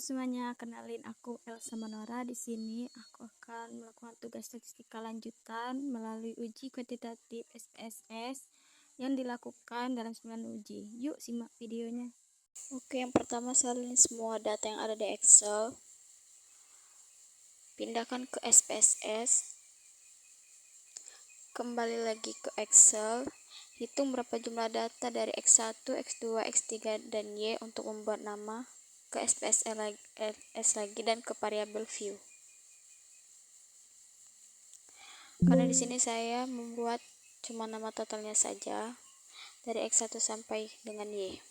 semuanya, kenalin aku Elsa Manora. Di sini aku akan melakukan tugas statistika lanjutan melalui uji kuantitatif SPSS yang dilakukan dalam 9 uji. Yuk simak videonya. Oke, yang pertama salin semua data yang ada di Excel. Pindahkan ke SPSS. Kembali lagi ke Excel. Hitung berapa jumlah data dari X1, X2, X3, dan Y untuk membuat nama ke SPSS lagi dan ke variabel view. Karena di sini saya membuat cuma nama totalnya saja dari X1 sampai dengan Y.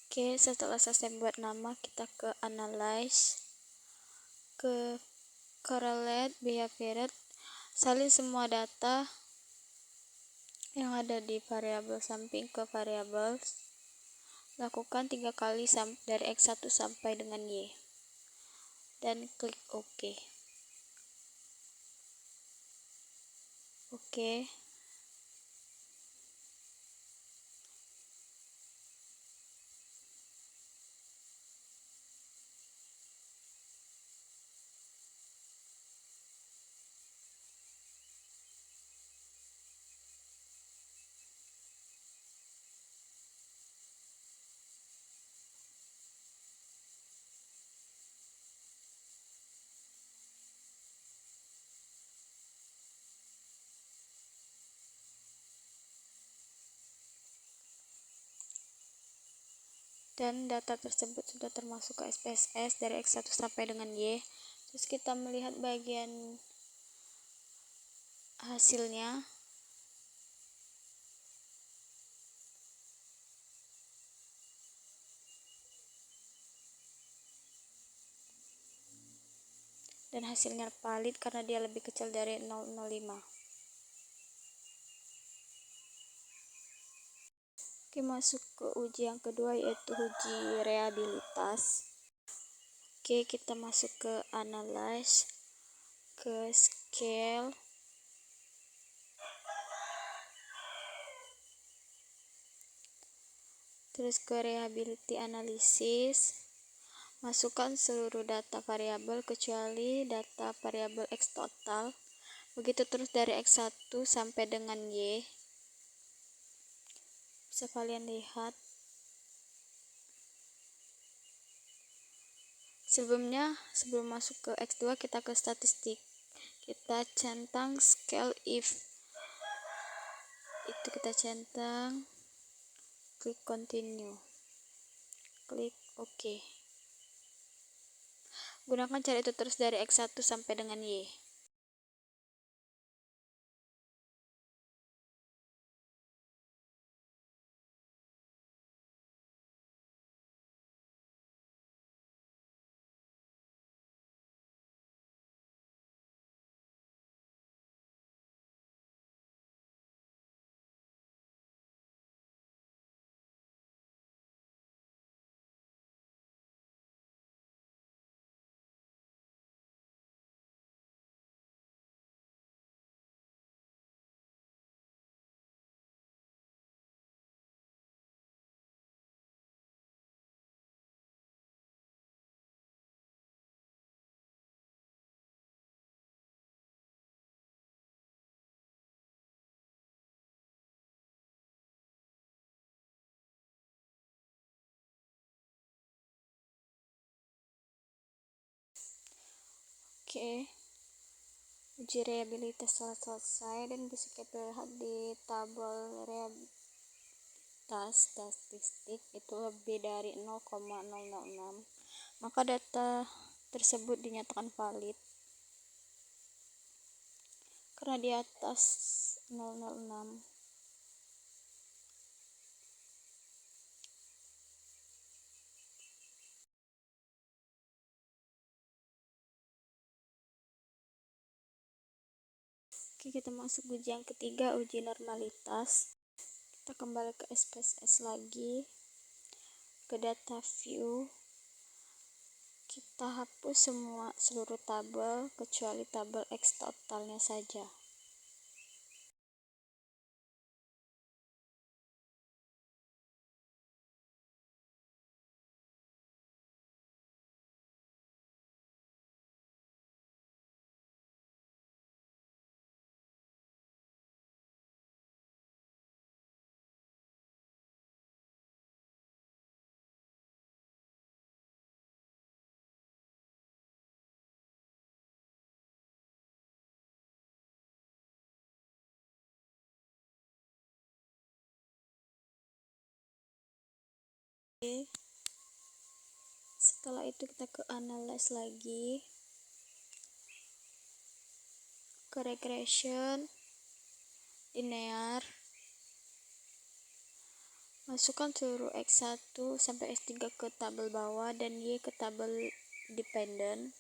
Oke, setelah selesai buat nama, kita ke analyze, ke correlate, behavior, salin semua data yang ada di variabel samping ke variabel. Lakukan 3 kali dari X1 sampai dengan Y. Dan klik OK. Oke. Dan data tersebut sudah termasuk ke SPSS dari X1 sampai dengan Y. Terus kita melihat bagian hasilnya. Dan hasilnya valid karena dia lebih kecil dari 0,05. Oke, masuk ke uji yang kedua, yaitu uji reliabilitas. Oke, kita masuk ke analyze, ke scale, terus ke reliability analysis. Masukkan seluruh data variabel kecuali data variabel X total. Begitu terus dari X1 sampai dengan Y. Bisa kalian lihat. Sebelum masuk ke X2, kita ke statistik. Kita centang scale if. Itu kita centang. Klik continue. Klik OK. Gunakan cara itu terus dari X1 sampai dengan Y. Oke. Uji reliabilitas telah selesai dan bisa kita lihat di tabel reliabilitas statistik itu lebih dari 0,006, maka data tersebut dinyatakan valid karena di atas 006. Oke, kita masuk uji yang ketiga, uji normalitas. Kita kembali ke SPSS lagi, ke data view. Kita hapus seluruh tabel kecuali tabel X totalnya saja. Oke. Setelah itu kita ke analyze lagi, ke regression, linear, masukkan seluruh X1 sampai X3 ke tabel bawah dan Y ke tabel dependent.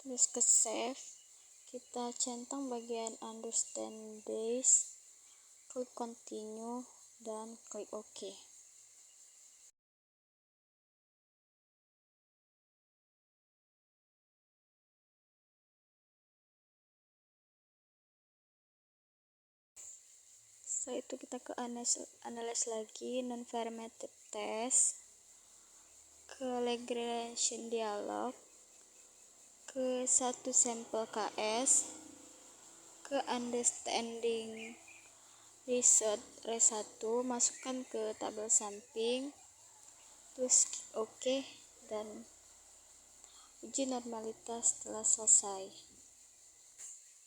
Terus ke save, kita centang bagian understand this, klik continue dan klik OK. Setelah itu kita ke analyze lagi, non-parametric test, ke regression dialog, ke satu sampel KS, ke understanding result res1, masukkan ke tabel samping, terus OK, dan uji normalitas telah selesai.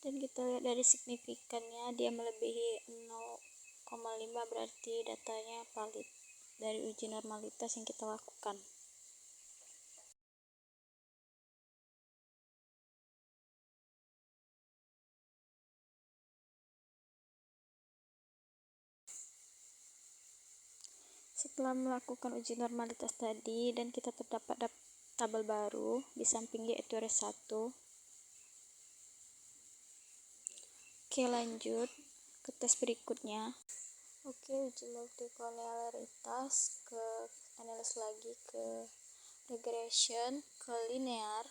Dan kita lihat dari signifikannya, dia melebihi 0,5, berarti datanya valid dari uji normalitas yang kita lakukan. Setelah melakukan uji normalitas tadi dan kita terdapat tabel baru di samping yaitu res1. Oke, lanjut ke tes berikutnya. Oke, uji multikolerialitas, ke analysis lagi, ke regression, ke linear.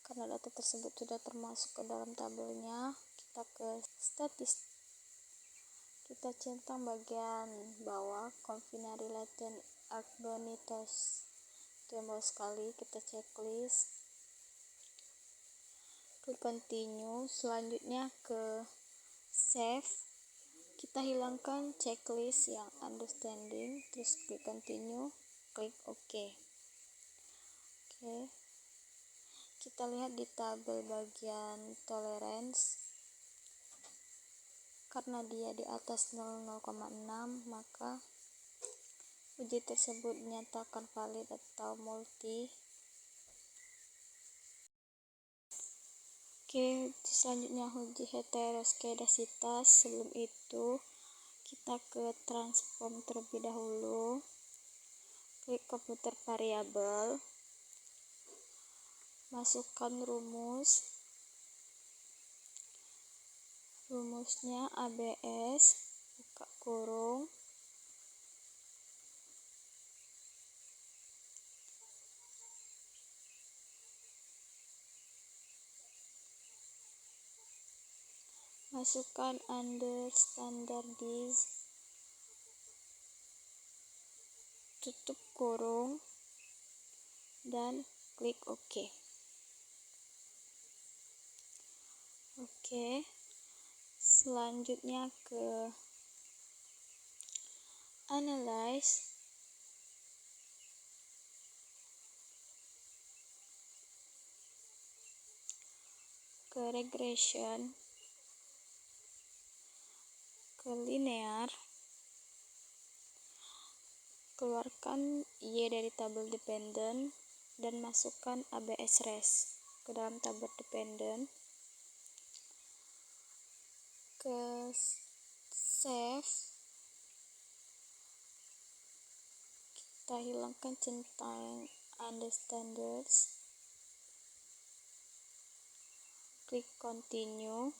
Karena data tersebut sudah termasuk ke dalam tabelnya, kita ke statistik. Kita centang bagian bawah, confinary latent agonitos, itu yang bawah sekali, kita checklist, klik continue. Selanjutnya ke save, kita hilangkan checklist yang understanding, terus klik continue, klik OK. Oke, kita lihat di tabel bagian tolerance, karena dia di atas 0,6, maka uji tersebut dinyatakan valid atau multi. Oke, selanjutnya uji heteroskedasitas. Sebelum itu kita ke transform terlebih dahulu, klik komputer variabel, masukkan rumusnya ABS, buka kurung, masukkan understanding, tutup kurung, dan klik OK. Oke, selanjutnya ke analyze, ke regression, ke linear, keluarkan Y dari tabel dependent dan masukkan ABS res ke dalam tabel dependent. ke save, kita hilangkan centang understanders, klik continue,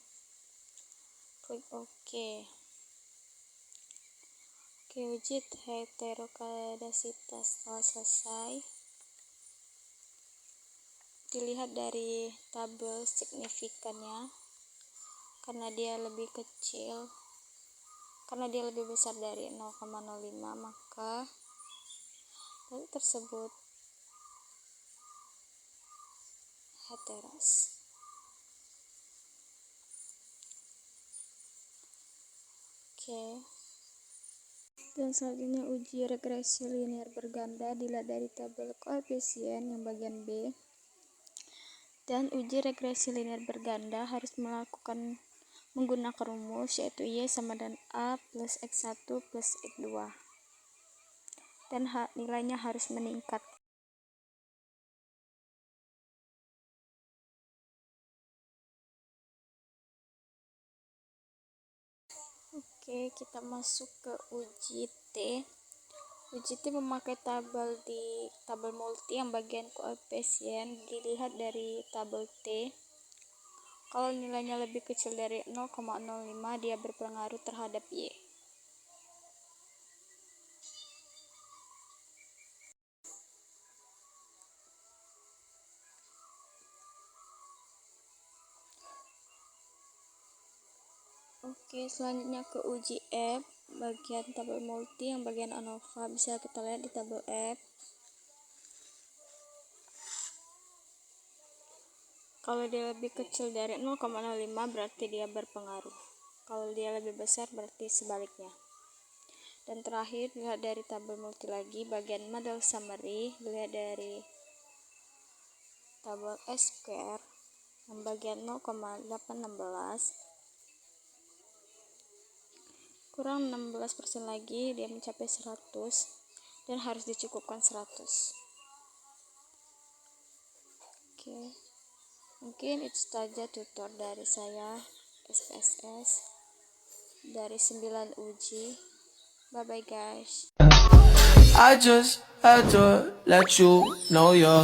klik OK. Oke, uji heterokalodasitas telah selesai. Dilihat dari tabel signifikannya, karena dia lebih besar dari 0,05, maka hal tersebut heteros. Oke. Dan selanjutnya uji regresi linear berganda dilihat dari tabel koefisien yang bagian B. Dan uji regresi linear berganda harus menggunakan rumus, yaitu Y sama dengan A plus X1 plus X2. Dan nilainya harus meningkat. Oke, kita masuk ke uji T. Uji T memakai tabel multi yang bagian koefisien dilihat dari tabel T. Kalau nilainya lebih kecil dari 0,05, dia berpengaruh terhadap Y. Oke, selanjutnya ke uji F, bagian tabel multi yang bagian ANOVA. Bisa kita lihat di tabel F. Kalau dia lebih kecil dari 0,05 berarti dia berpengaruh. Kalau dia lebih besar berarti sebaliknya. Dan terakhir, lihat dari tabel multi lagi, bagian model summary, lihat dari tabel S-square yang bagian 0,816 kurang 16% lagi, dia mencapai 100 dan harus dicukupkan 100. Oke, mungkin itu saja tutor dari saya SPSS dari 9 uji. Bye bye guys. I just had to let you know you're